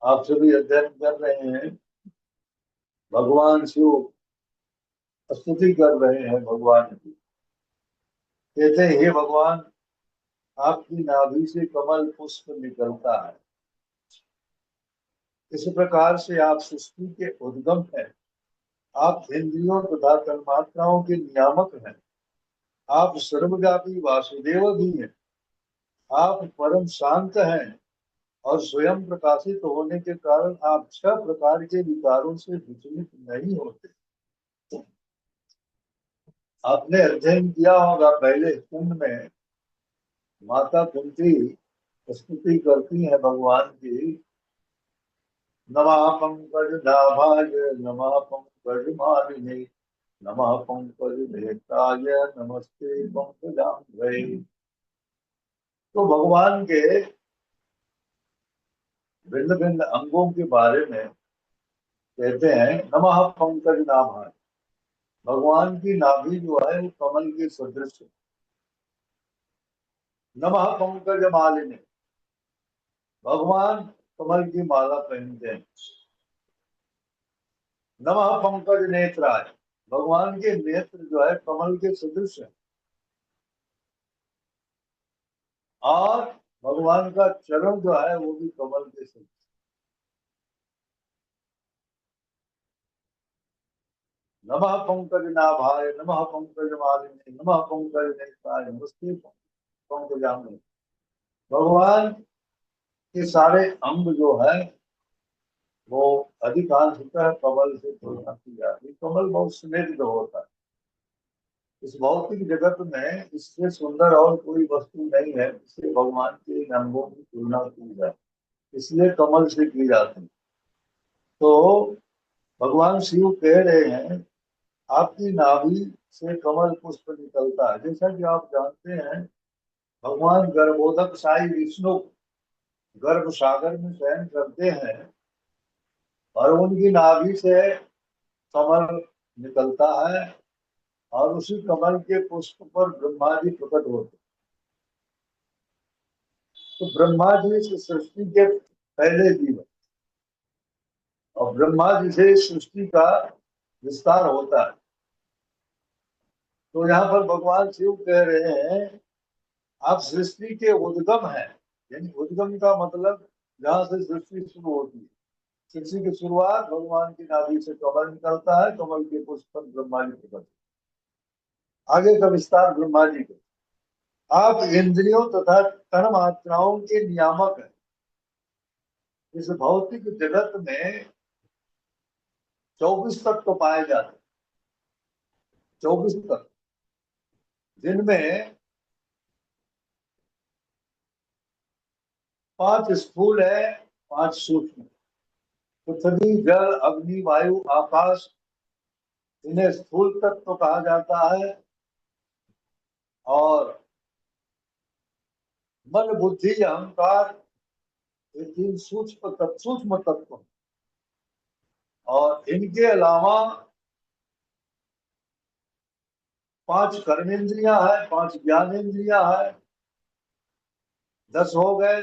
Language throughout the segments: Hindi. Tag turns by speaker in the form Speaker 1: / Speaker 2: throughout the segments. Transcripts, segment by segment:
Speaker 1: आप सभी अध्ययन कर रहे हैं। भगवान शिव स्तुति कर रहे हैं भगवान की। कहते हैं, हे भगवान, आपकी नाभि से कमल पुष्प निकलता है। इस प्रकार से आप सृष्टि के उद्गम हैं। आप इंद्रियों तथा तन्मात्राओं के नियामक हैं। आप सर्वव्यापी वासुदेव भी हैं। आप परम शांत हैं और स्वयं प्रकाशित होने के कारण आप 6 प्रकार के विकारों से विचलित नहीं होते। आपने अध्ययन किया होगा, पहले कुंड में माता कुंती स्तुति करती है भगवान की। नमः पंकज नाभाय, नमः पंकज मालिने, नमः पंकज नेत्राय, नमस्ते पंकजांघ्रे। तो भगवान के भिन्न भिन्न अंगों के बारे में कहते हैं। नमः पंकज नाभाय, भगवान की नाभि जो है वो कमल के सदृश है। नमः पंकज मालिने, भगवान कमल की माला पहनते हैं। नमः पंकज नेत्राय, भगवान के नेत्र जो है कमल के सदृश है। और भगवान का चरण जो है वो भी कमल के सदृश। नमः पंकज नाभाय, नमः पंकज मालिने, नमः पंकज नेत्राय, नमस्ते पंकजांघ्रे। भगवान के सारे अंग जो है वो अधिकांशतः कमल से तुलना की जाती है। कमल बहुत स्निग्ध होता है। इस भौतिक जगत में इससे सुंदर और कोई वस्तु नहीं है जिससे भगवान के इन अंगों की तुलना की जाए, इसलिए कमल से की जाती है। तो भगवान शिव कह रहे हैं, आपकी नाभि से कमल पुष्प निकलता है। जैसा कि आप जानते हैं, भगवान गर्भोदक साई विष्णु गर्भ सागर में शयन करते हैं और उनकी नाभि से कमल निकलता है और उसी कमल के पुष्प पर ब्रह्मा जी प्रकट होते। तो ब्रह्मा जी से सृष्टि के पहले जीव और ब्रह्मा जी से सृष्टि का विस्तार होता है। तो यहाँ पर भगवान शिव कह रहे हैं, आप सृष्टि के उद्गम हैं। यानी उद्गम का मतलब जहाँ से सृष्टि शुरू होती है। सृष्टि की शुरुआत भगवान की नाभि से कमल निकलता है, कमल के पुष्प पर ब्रह्मा जी प्रकट। आगे का विस्तार ब्रह्मा जी का। आप इंद्रियों तथा तन मात्राओं के नियामक हैं। इस भौतिक जगत में 24 तत्व पाए जाते हैं। 24 तत्व, जिनमें 5 स्थूल है, 5 सूक्ष्म। पृथ्वी, जल, अग्नि, वायु, आकाश, इन्हें स्थूल तत्व कहा जाता है। और मन, बुद्धि, अहंकार, ये 3 सूक्ष्म तत्व। और इनके अलावा 5 कर्मेंद्रियां है, 5 ज्ञानेन्द्रियां है। 10 हो गए,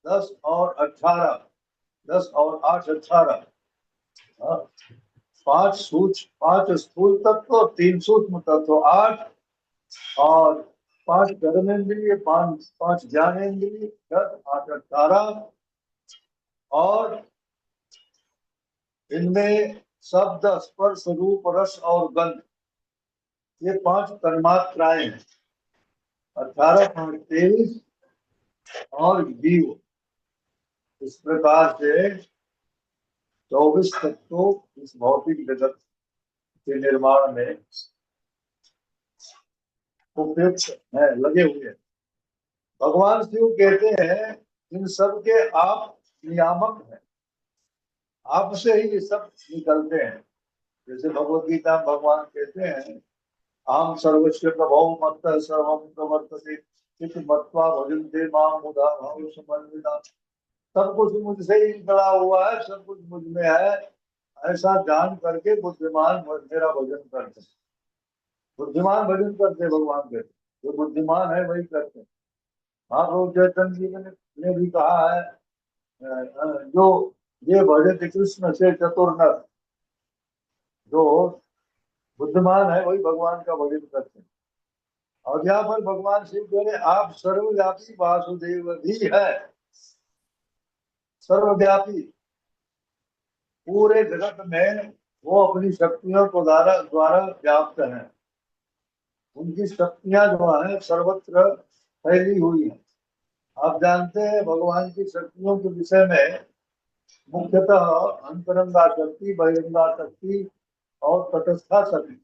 Speaker 1: 10 और 18, 10 और 8 18। 5 स्थूल तत्व, 3 सूक्ष्म तत्व 8, और 5 कर्मेंद्रिय, 5 ज्ञानेन्द्रिय, 10 8 18। और इनमें शब्द, स्पर्श, रूप, रस और गंध, ये 5 तन्मात्राएं हैं। 18 5 23 और जीव। इस प्रकार से 24 तत्व इस भौतिक जगत के निर्माण में उपयुक्त है, लगे हुए हैं। भगवान शिव कहते हैं, इन सब के आप नियामक हैं। आपसे ही ये सब निकलते हैं। जैसे भगवत गीता में भगवान कहते हैं, आम सर्वस्व प्रभो मत्त सर्वम प्रवर्तते चित मत्वा भजन्ते माम मुदा भाव समन्विता। सब कुछ मुझसे ही निकला हुआ है, सब कुछ मुझ में है, ऐसा जान करके बुद्धिमान मेरा भजन करते हैं। बुद्धिमान भजन करते हैं, भगवान कहते हैं। जो बुद्धिमान है वही करते हैं। महाप्रभु चैतन्य जी ने भी कहा है, जो ये भजत कृष्ण से चतुर नर, जो बुद्धिमान है वही भगवान का भजन करते हैं। और यहाँ पर भगवान शिव कह रहे आप सर्वव्यापी वासुदेव भी है। सर्वव्यापी, पूरे जगत में वो अपनी शक्तियों को द्वारा द्वारा व्याप्त हैं। उनकी शक्तियां जो है सर्वत्र फैली हुई हैं। आप जानते हैं भगवान की शक्तियों के विषय में मुख्यतः अंतरंगा शक्ति, बहिरंगा शक्ति और तटस्था शक्ति।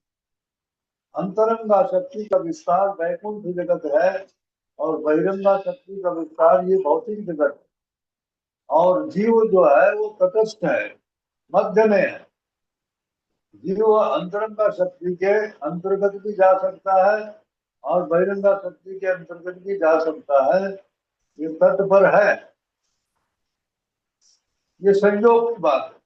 Speaker 1: अंतरंगा शक्ति का विस्तार वैकुंठ जगत है और बहिरंगा शक्ति का विस्तार ये भौतिक जगत है। और जीव जो है वो तटस्थ है, मध्य में है। जीव अंतरंगा शक्ति के अंतर्गत भी जा सकता है और बहिरंगा शक्ति के अंतर्गत भी जा सकता है। ये तट पर है, ये संयोग की बात है।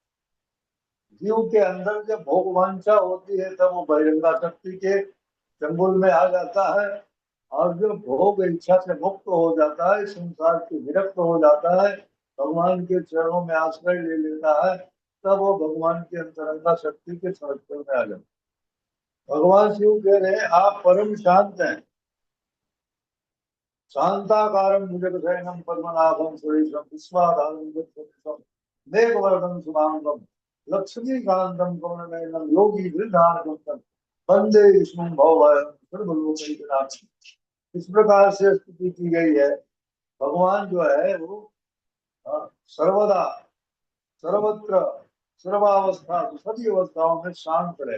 Speaker 1: जीव के अंदर जब भोग वांछा होती है तब वो बहिरंगा शक्ति के चंगुल में आ जाता है। और जो भोग इच्छा से मुक्त हो जाता है, संसार से विरक्त हो जाता है, भगवान के चरणों में आश्रय ले लेता है, तब वो भगवान की अंतरंगा शक्ति के संरक्षण में आ जाता है। भगवान शिव कह रहे हैं आप परम शांत हैं। शांताकारं भुजगशयनं पद्मनाभं सुरेशं विश्वाधारं गगनसदृशं मेघवर्णं शुभांगं लक्ष्मीकान्तं कमलनयनं योगी धृधानगं वंदे विष्णुं भवभयं सर्वलोकैकनाथं। इस प्रकार से स्तुति की गई है। भगवान जो है वो सर्वदा, सर्वत्र, सर्वावस्था, सभी अवस्थाओं में शांत रहे।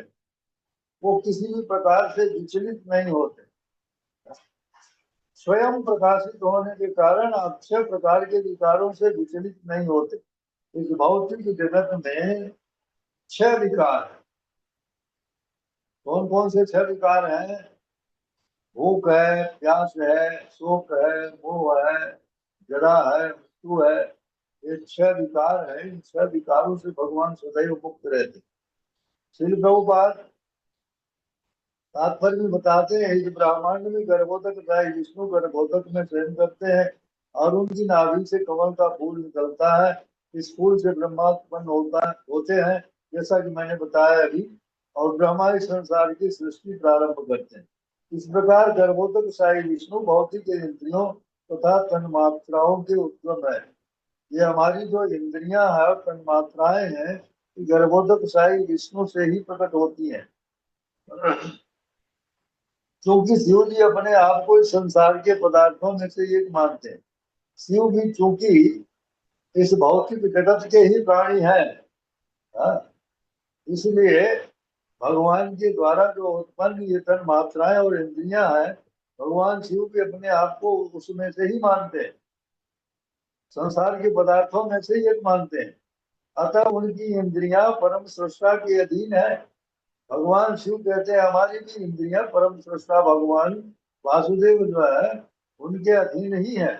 Speaker 1: वो किसी भी प्रकार से विचलित नहीं होते। स्वयं प्रकाशित होने के कारण आप 6 प्रकार के विकारों से विचलित नहीं होते। इस भौतिक जगत में 6 विकार है। कौन कौन से 6 विकार हैं? भूख है, प्यास है, शोक है, मोह है, जरा है, मृत्यु है। ये 6 विकार है। इन 6 विकारों से भगवान सदैव मुक्त रहते। श्री प्रभुपाद तात्पर्य में बताते हैं इस ब्रह्मांड में गर्भोदक गाय विष्णु गर्भोदक में शयन करते हैं और उनकी नाभि से कमल का फूल निकलता है। इस फूल से ब्रह्मा उत्पन्न होते हैं, जैसा कि मैंने बताया अभी। और ब्रह्मा इस संसार की सृष्टि प्रारंभ करते हैं। इस प्रकार गर्भोदक साई विष्णु भौतिक इंद्रियों तथा तन्मात्राओं के उद्गम है। ये हमारी जो इंद्रियां है और तन्मात्राएं हैं, गर्भोदक साई विष्णु से ही प्रकट होती हैं। क्योंकि शिव जी अपने आप को इस संसार के पदार्थों में से एक मानते हैं। शिव भी चूंकि इस भौतिक जगत के ही प्राणी हैं, हाँ, इसलिए भगवान के द्वारा जो उत्पन्न ये तन मात्राएं और इंद्रियां हैं, भगवान शिव भी अपने आप को उसमें से ही मानते हैं, संसार के पदार्थों में से ही एक मानते हैं। अतः उनकी इंद्रियां परम सृष्टा के अधीन है। भगवान शिव कहते हैं हमारी भी इंद्रियां परम सृष्टा भगवान वासुदेव जो है उनके अधीन ही है,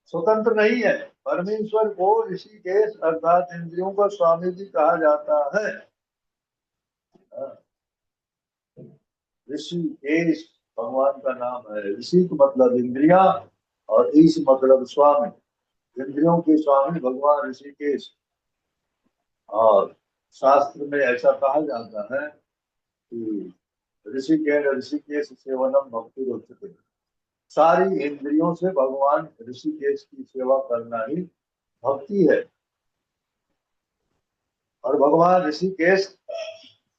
Speaker 1: स्वतंत्र नहीं है। परमेश्वर को ऋषिकेश अर्थात इंद्रियों का स्वामी जी कहा जाता है। ऋषिकेश भगवान का नाम है। ऋषि का मतलब इंद्रिया और ईश मतलब स्वामी। इंद्रियों के स्वामी भगवान ऋषिकेश। और शास्त्र में ऐसा कहा जाता है कि ऋषिकेश सेवनम भक्ति उच्यते। सारी इंद्रियों से भगवान ऋषिकेश की सेवा करना ही भक्ति है। और भगवान ऋषिकेश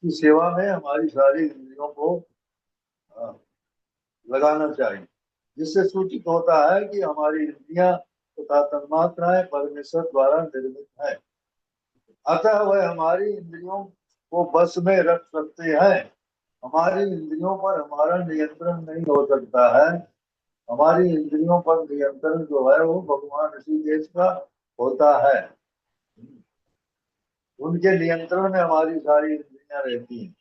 Speaker 1: की सेवा में हमारी सारी इंद्रियों को लगाना चाहिए, जिससे सूचित होता है कि हमारी इंद्रियां तथा तन्मात्राएं परमेश्वर द्वारा निर्मित है। अतः वह हमारी इंद्रियों को बस में रख सकते हैं। हमारी इंद्रियों पर हमारा नियंत्रण नहीं हो सकता है। हमारी इंद्रियों पर नियंत्रण जो है वो भगवान ऋषिकेश का होता है। उनके नियंत्रण में हमारी सारी इंद्रियां रहती हैं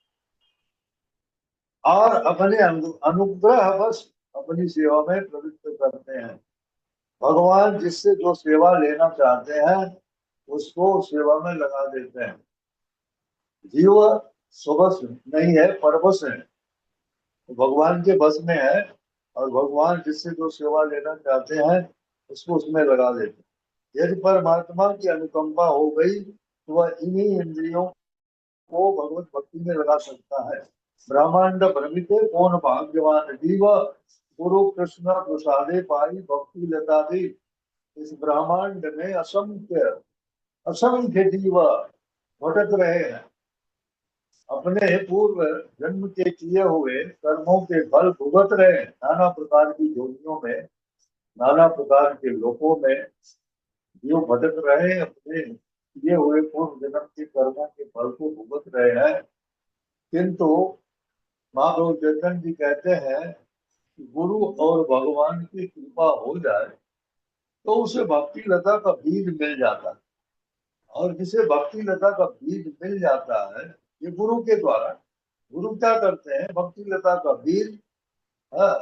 Speaker 1: और अपने अनुग्रह बस अपनी सेवा में प्रवृत्त करते हैं। भगवान जिससे जो सेवा लेना चाहते हैं उसको सेवा में लगा देते हैं। जीव स्वबस नहीं है, परबस है, तो भगवान के बस में है। और भगवान जिससे जो सेवा लेना चाहते हैं उसको उसमें लगा देते हैं। यदि परमात्मा की अनुकंपा हो गई तो वह इन्हीं इंद्रियों को भगवत भक्ति में लगा सकता है। ब्रह्मांड भ्रमिते कौन भाग्यवान जीव, गुरु कृष्ण प्रसादे पाई भक्ति लता दी। इस ब्रह्मांड में असंख्य असंख्य जीव भटक रहे हैं, अपने पूर्व जन्म के किए हुए कर्मों के फल भुगत रहे हैं, नाना प्रकार की योनियों में, नाना प्रकार के लोकों में जीव भटक रहे हैं, अपने किए हुए पूर्व जन्म के कर्मों के फल को भुगत रहे हैं। किंतु महाप्रभु चैतन्य जी कहते हैं कि गुरु और भगवान की कृपा हो जाए तो उसे भक्ति लता का बीज मिल जाता है। और जिसे भक्ति लता का बीज मिल जाता है, ये गुरु के द्वारा, गुरु क्या करते हैं, भक्ति लता का बीज हाँ,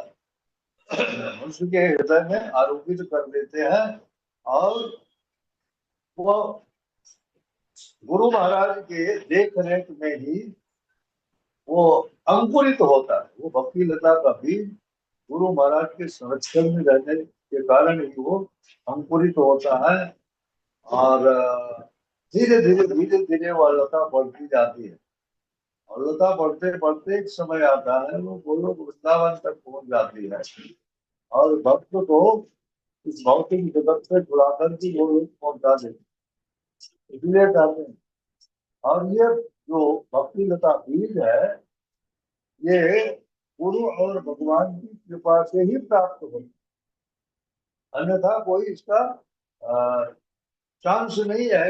Speaker 1: मनुष्य के हृदय में आरोपित कर देते हैं। और वो गुरु महाराज के देख रेख में ही वो अंकुरित होता है। वो भक्ति लता का बीज गुरु महाराज के संरक्षण में रहने के कारण ही वो अंकुरित होता है। और धीरे धीरे धीरे धीरे वह लता बढ़ती जाती है। और लता बढ़ते बढ़ते एक समय आता है वो गोलोक वृंदावन तक पहुंच जाती है। और भक्त को इस भौतिक जगत से छुड़ाकर की वो लोग पहुंचा देते हैं। इसलिए कहते हैं। और ये जो भक्ति लता बीज है, ये गुरु और भगवान की कृपा से ही प्राप्त होती, अन्यथा कोई इसका चांस नहीं है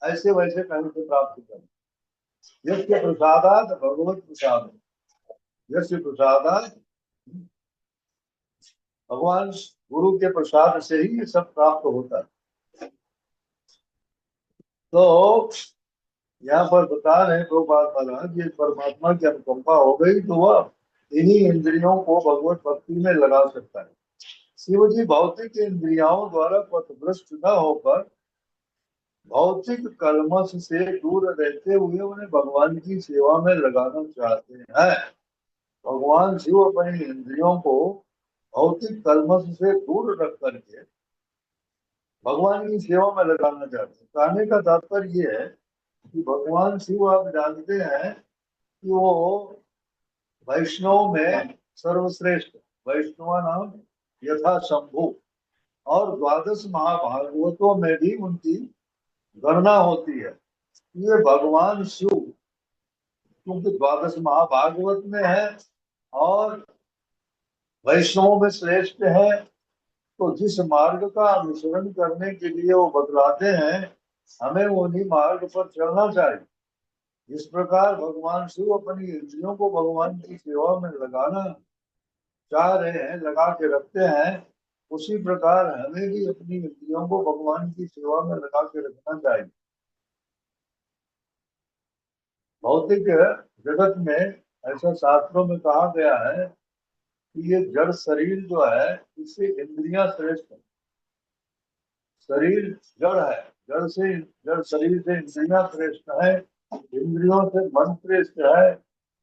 Speaker 1: ऐसे वैसे कहीं से प्राप्त करना। यस्य प्रसादात भगवत प्रसाद, यस्य प्रसादात, भगवान गुरु के प्रसाद से ही ये सब प्राप्त होता है। तो यहाँ पर बता रहे प्रभुपाद महाराज, ये परमात्मा की अनुकंपा हो गई तो वह इन्हीं इंद्रियों को भगवत भक्ति में लगा सकता है। शिव जी भौतिक इंद्रियों द्वारा पथभ्रष्ट न होकर भौतिक कलमश से दूर रहते हुए उन्हें भगवान की सेवा में लगाना चाहते हैं। भगवान शिव अपनी इंद्रियों को भौतिक कलमश से दूर रख करके भगवान की सेवा में लगाना चाहते हैं। कहने का तात्पर्य ये है कि भगवान शिव, आप जानते हैं कि वो वैष्णव में सर्वश्रेष्ठ, वैष्णव नाम यथा शंभु, और द्वादश महाभागवतों में भी उनकी गणना होती है। ये भगवान शिव क्योंकि द्वादश महाभागवत में है और वैष्णव में श्रेष्ठ है, तो जिस मार्ग का अनुसरण करने के लिए वो बतलाते हैं, हमें उन्हीं मार्ग पर चलना चाहिए। जिस प्रकार भगवान शिव अपनी इंद्रियों को भगवान की सेवा में लगाना चाह रहे हैं, लगा के रखते हैं, उसी प्रकार हमें भी अपनी इंद्रियों को भगवान की सेवा में लगा के रखना चाहिए। भौतिक जगत में ऐसा शास्त्रों में कहा गया है कि ये जड़ शरीर जो है, इससे इंद्रियां श्रेष्ठ है। शरीर जड़ है, जड़ शरीर से इंद्रियां श्रेष्ठ है, इंद्रियों से मन श्रेष्ठ है,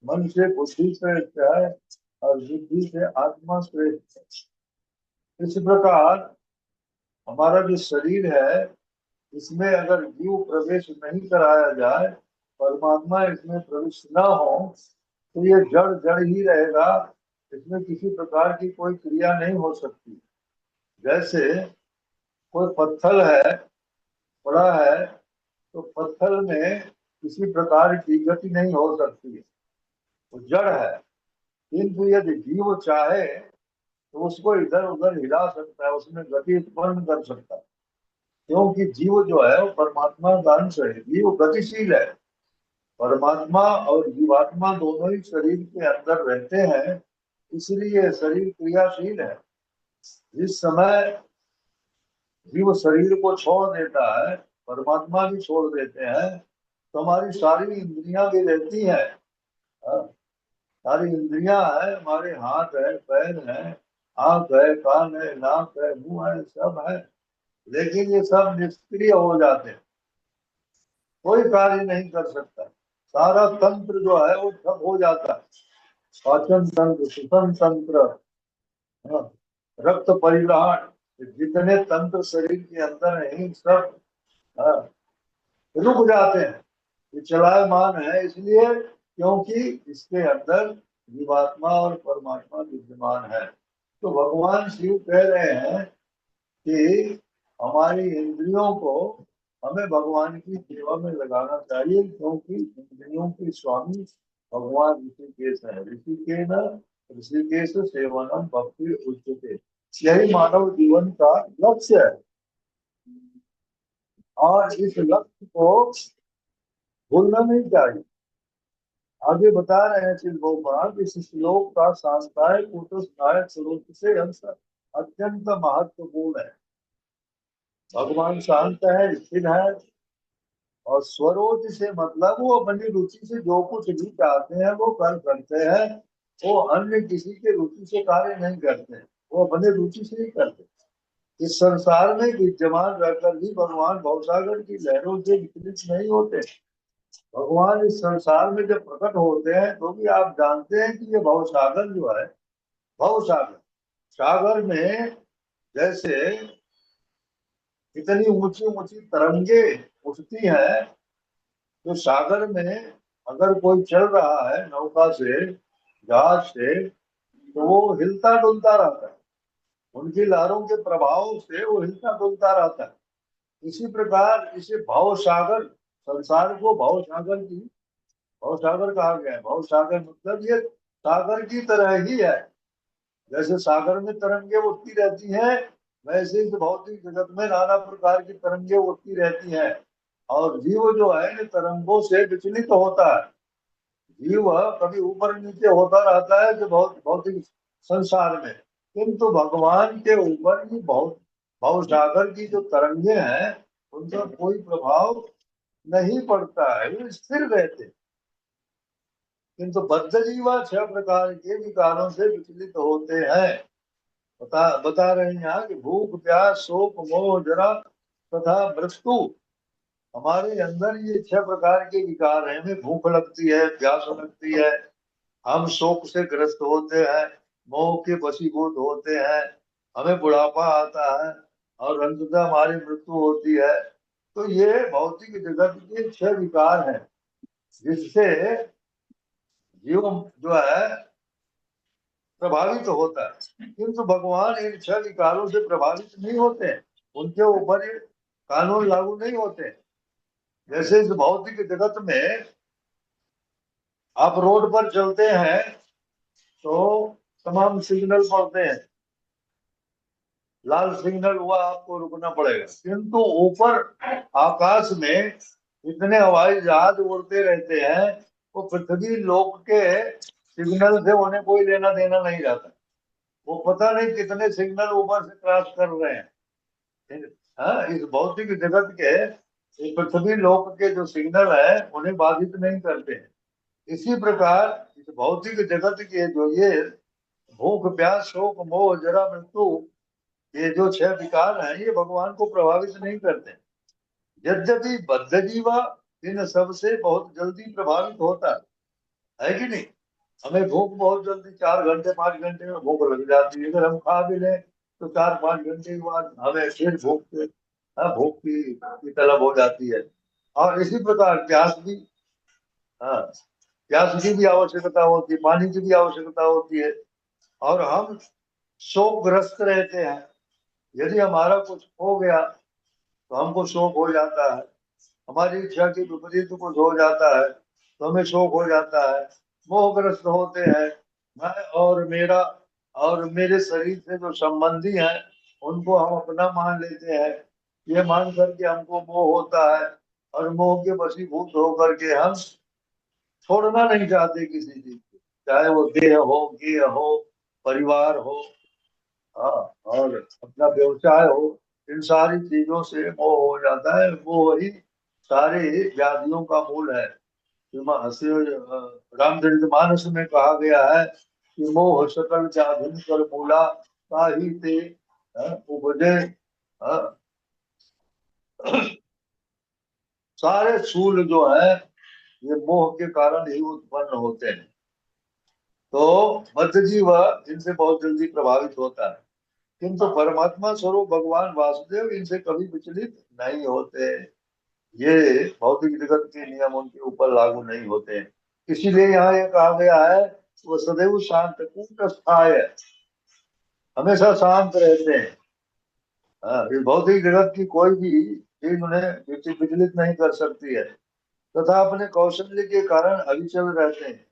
Speaker 1: मन से बुद्धि श्रेष्ठ है, और बुद्धि से आत्मा श्रेष्ठ है। इस प्रकार हमारा जो शरीर है, इसमें अगर जीव प्रवेश नहीं कराया जाए, परमात्मा इसमें प्रवेश न हो, तो ये जड़ जड़ ही रहेगा। इसमें किसी प्रकार की कोई क्रिया नहीं हो सकती। जैसे कोई पत्थर है, पड़ा है, तो पत्थर में किसी प्रकार की गति नहीं हो सकती है, वो जड़ है। किंतु यदि जीव चाहे तो उसको इधर उधर हिला सकता है, उसमें गति उत्पन्न कर सकता है। क्योंकि जीव जो है वो परमात्मा का अंश है, जीव गतिशील है। परमात्मा और जीवात्मा दोनों ही शरीर के अंदर रहते हैं, इसलिए शरीर क्रियाशील है। जिस समय जीव शरीर को छोड़ देता है, परमात्मा भी छोड़ देते हैं, तो हमारी सारी इंद्रियां भी रहती हैं। हाँ, सारी इंद्रियां है, हमारे हाथ है, पैर है, आंख है, कान है, नाक है, मुंह है, सब है, लेकिन ये सब निष्क्रिय हो जाते हैं, कोई कार्य नहीं कर सकता। सारा तंत्र जो है वो ठप हो जाता है। पाचन तंत्र, श्वसन तंत्र, हाँ, रक्त परिवहन, जितने तंत्र शरीर के अंदर है सब हाँ, रुक जाते हैं। ये चलायमान है इसलिए क्योंकि इसके अंदर जीवात्मा और परमात्मा विद्यमान है। तो भगवान शिव कह रहे हैं कि हमारी इंद्रियों को हमें भगवान की सेवा में लगाना चाहिए, क्योंकि इंद्रियों के स्वामी भगवान ऋषिकेश है। ऋषिकेश ऋषिकेश सेवनम भक्ति उच्चते, यही मानव जीवन का लक्ष्य है। और इस लक्ष्य को भूलना नहीं चाहिए। आगे बता रहे हैं श्री भगवान, इस श्लोक का शांताय कुटस्थाय स्वरूप से अंश अत्यंत महत्वपूर्ण है। भगवान शांत है, स्थिर है, और स्वरोच से मतलब वो अपनी रुचि से जो कुछ भी चाहते हैं वो कर सकते हैं। वो अन्य किसी के रुचि से कार्य नहीं करते, वो अपने रुचि से ही करते हैं। इस संसार में विद्यमान रहकर भी भगवान भवसागर की लहरों से विचलित नहीं होते। भगवान इस संसार में जब प्रकट होते हैं तो भी आप जानते हैं कि ये भवसागर जो है, भवसागर सागर में जैसे इतनी ऊंची ऊंची तरंगे उठती हैं, तो सागर में अगर कोई चल रहा है नौका से, जहाज से, तो वो हिलता डुलता रहता है। उनकी लहरों के प्रभाव से वो हिलता डुलता रहता है। इसी प्रकार इसे भव सागर, संसार को भव सागर की भव सागर कहा गया है। भव सागर मतलब ये सागर की तरह ही है। जैसे सागर में तरंगे उठती रहती हैं, वैसे इस भौतिक जगत में नाना प्रकार की तरंगे उठती रहती हैं। और जीव जो है इन तरंगों से विचलित होता है। जीव कभी ऊपर नीचे होता रहता है जो बहुत भौतिक संसार में, किंतु भगवान के ऊपर ही बहुत भव सागर की जो तरंगे हैं उनका कोई प्रभाव नहीं पड़ता है, वे स्थिर रहते हैं। किंतु बद्ध जीवा 6 प्रकार के विकारों से विचलित होते हैं। बता रहे हैं यहाँ कि भूख प्यास शोक मोह जरा तथा मृत्यु। हमारे अंदर ये 6 प्रकार के विकार हैं। हमें भूख लगती है, प्यास लगती है, हम शोक से ग्रस्त होते हैं, मोह के वशीभूत होते हैं, हमें बुढ़ापा आता है, और अंततः हमारी मृत्यु होती है। तो ये भौतिक जगत के 6 विकार हैं जिससे जीव जो है प्रभावित होता है। किंतु भगवान इन 6 विकारों से प्रभावित नहीं होते हैं, उनके ऊपर ये कानून लागू नहीं होते। जैसे इस भौतिक जगत में आप रोड पर चलते हैं तो तमाम सिग्नल पड़ते हैं, लाल सिग्नल हुआ आपको रुकना पड़ेगा। किंतु ऊपर आकाश में इतने हवाई जहाज उड़ते रहते हैं, वो पृथ्वी लोक के सिग्नल से उन्हें कोई लेना देना नहीं रहता। वो पता नहीं कितने सिग्नल ऊपर से क्रॉस कर रहे हैं। हाँ, इस भौतिक जगत के इस पृथ्वी लोक के जो सिग्नल है उन्हें बाधित नहीं करते हैं। इसी प्रकार इस भौतिक जगत के जो ये भूख प्यास शोक मोह जरा मृत्यु, ये जो 6 विकार हैं ये भगवान को प्रभावित नहीं करते। यद्यपि बद्ध जीवा इन सब से बहुत जल्दी प्रभावित होता है कि नहीं। हमें भूख बहुत जल्दी 4 घंटे 5 घंटे में भूख लग जाती है। अगर हम खा भी लें तो 4-5 घंटे के बाद हमें फिर भूख की तलब हो जाती है। और इसी प्रकार प्यास भी, हाँ, प्यास की भी आवश्यकता होती है, पानी की भी आवश्यकता होती है। और हम शोकग्रस्त रहते हैं। यदि हमारा कुछ हो गया तो हमको शोक हो जाता है। हमारी इच्छा के विपरीत कुछ हो जाता है तो हमें शोक हो जाता है। मोहग्रस्त होते हैं। मैं और मेरा और मेरे शरीर से जो संबंधी हैं उनको हम अपना मान लेते हैं। ये मान करके हमको मोह होता है, और मोह के वशीभूत होकर के हम छोड़ना नहीं चाहते किसी चीज को, चाहे वो देह हो, गेह हो, परिवार हो, हाँ, और अपना व्यवसाय हो। इन सारी चीजों से मोह हो जाता है। वो ही सारे व्याधियों का मूल है। रामचरित मानस में कहा गया है कि मोह सकल व्याधि कर मूला ताहि ते उपजे। हाँ, सारे सूल जो है ये मोह के कारण ही उत्पन्न होते हैं। तो बद्ध जीव इनसे बहुत जल्दी प्रभावित होता है। किंतु परमात्मा स्वरूप भगवान वासुदेव इनसे कभी विचलित नहीं होते। ये भौतिक जगत के नियम उनके ऊपर लागू नहीं होते हैं। इसीलिए यहाँ ये कहा गया है वो सदैव शांत कूटस्थाय, हमेशा शांत रहते हैं। हाँ, इस भौतिक जगत की कोई भी चीज उन्हें विचलित नहीं कर सकती है, तथा अपने कौशल्य के कारण अविचल रहते हैं।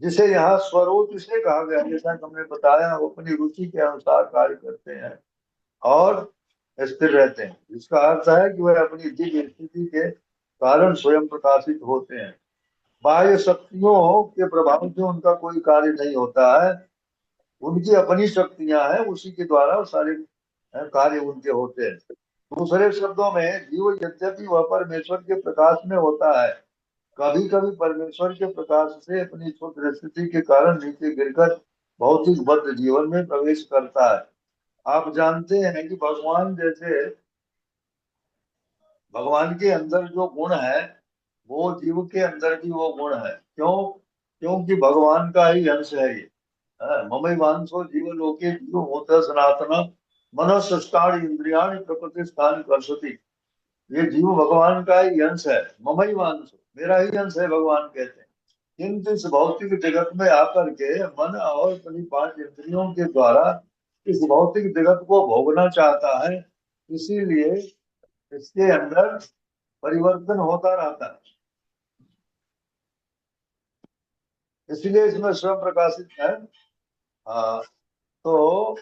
Speaker 1: जिसे यहाँ स्वरूप इसे कहा गया, जैसा कि हमने बताया, वो अपनी रुचि के अनुसार कार्य करते हैं और स्थिर रहते हैं। जिसका अर्थ है कि वह अपनी दिव्य स्थिति के कारण स्वयं प्रकाशित होते हैं। बाह्य शक्तियों के प्रभाव से उनका कोई कार्य नहीं होता है। उनकी अपनी शक्तियां हैं, उसी के द्वारा वो सारे कार्य उनके होते हैं। दूसरे शब्दों में जीव यद्यपि वह परमेश्वर के प्रकाश में होता है, कभी कभी परमेश्वर के प्रकाश से अपनी क्षुद्र स्थिति के कारण नीचे गिरकर भौतिक बद्ध जीवन में प्रवेश करता है। आप जानते हैं कि भगवान जैसे भगवान के अंदर जो गुण है वो जीव के अंदर भी वो गुण है। क्यों? क्योंकि भगवान का ही अंश है ये। ममई वांसो जीव लोके जीव होता सनातन मनोसृष्टान इंद्रियाण प्रकृति स्थान करसती। ये जीव भगवान का ही अंश है। ममई वांसो, मेरा ही अंश है, भगवान कहते हैं। किंतु इस भौतिक जगत में आकर के मन और अपनी पांच इंद्रियों के द्वारा इस भौतिक जगत को भोगना चाहता है। इसीलिए इसके अंदर परिवर्तन होता रहता है। इसलिए इसमें स्वयं प्रकाशित है। हाँ, तो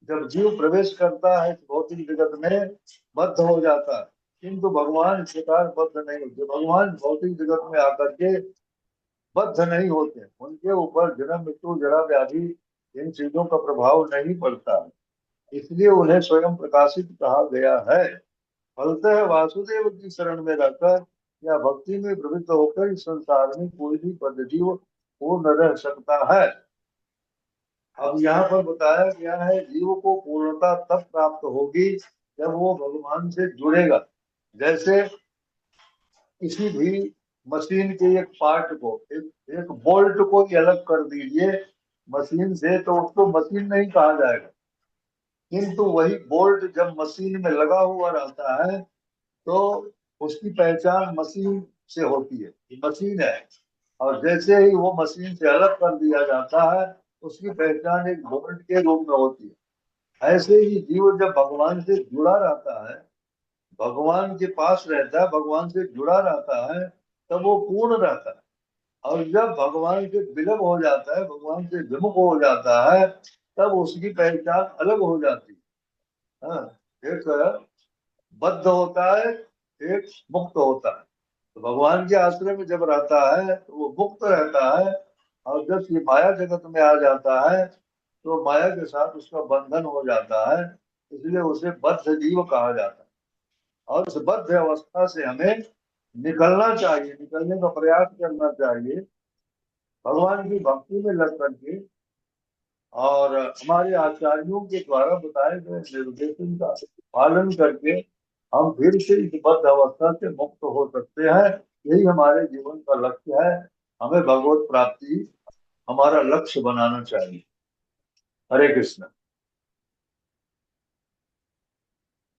Speaker 1: जब जीव प्रवेश करता है इस भौतिक जगत में, बद्ध हो जाता है। किंतु भगवान इस प्रकार बद्ध नहीं होते। भगवान भौतिक जगत में आकर के बद्ध नहीं होते। उनके ऊपर जन्म मृत्यु जरा व्याधि इन चीजों का प्रभाव नहीं पड़ता है। इसलिए उन्हें स्वयं प्रकाशित कहा गया है। फलतः वासुदेव की शरण में रहकर या भक्ति में प्रवृत्त होकर इस संसार में कोई भी पद्धति पूर्ण रह सकता है। अब यहाँ पर बताया गया है जीव को पूर्णता तब प्राप्त होगी जब वो भगवान से जुड़ेगा। जैसे किसी भी मशीन के एक पार्ट को, एक बोल्ट को ही अलग कर दीजिए मशीन से, तो उसको मशीन नहीं कहा जाएगा। किंतु वही बोल्ट जब मशीन में लगा हुआ रहता है तो उसकी पहचान मशीन से होती है, ये मशीन है। और जैसे ही वो मशीन से अलग कर दिया जाता है, उसकी पहचान एक बोल्ट के रूप में होती है। ऐसे ही जीव जब भगवान से जुड़ा रहता है, भगवान के पास रहता है, भगवान से जुड़ा रहता है, तब वो पूर्ण रहता है। और जब भगवान से विलग हो जाता है, भगवान से विमुख हो जाता है, तब उसकी पहचान अलग हो जाती है। हाँ, एक बद्ध होता है, एक मुक्त होता है। तो भगवान के आश्रय में जब रहता है तो वो मुक्त रहता है। और जब ये माया जगत में आ जाता है तो माया के साथ उसका बंधन हो जाता है। इसलिए उसे बद्ध जीव कहा जाता है। और उस बद्ध अवस्था से हमें निकलना चाहिए, निकलने का प्रयास करना चाहिए भगवान की भक्ति में लग करके। और हमारे आचार्यों के द्वारा बताए गए निर्देशन का पालन करके हम फिर से इस बद्ध अवस्था से मुक्त हो सकते हैं। यही हमारे जीवन का लक्ष्य है। हमें भगवत प्राप्ति हमारा लक्ष्य बनाना चाहिए। हरे कृष्ण।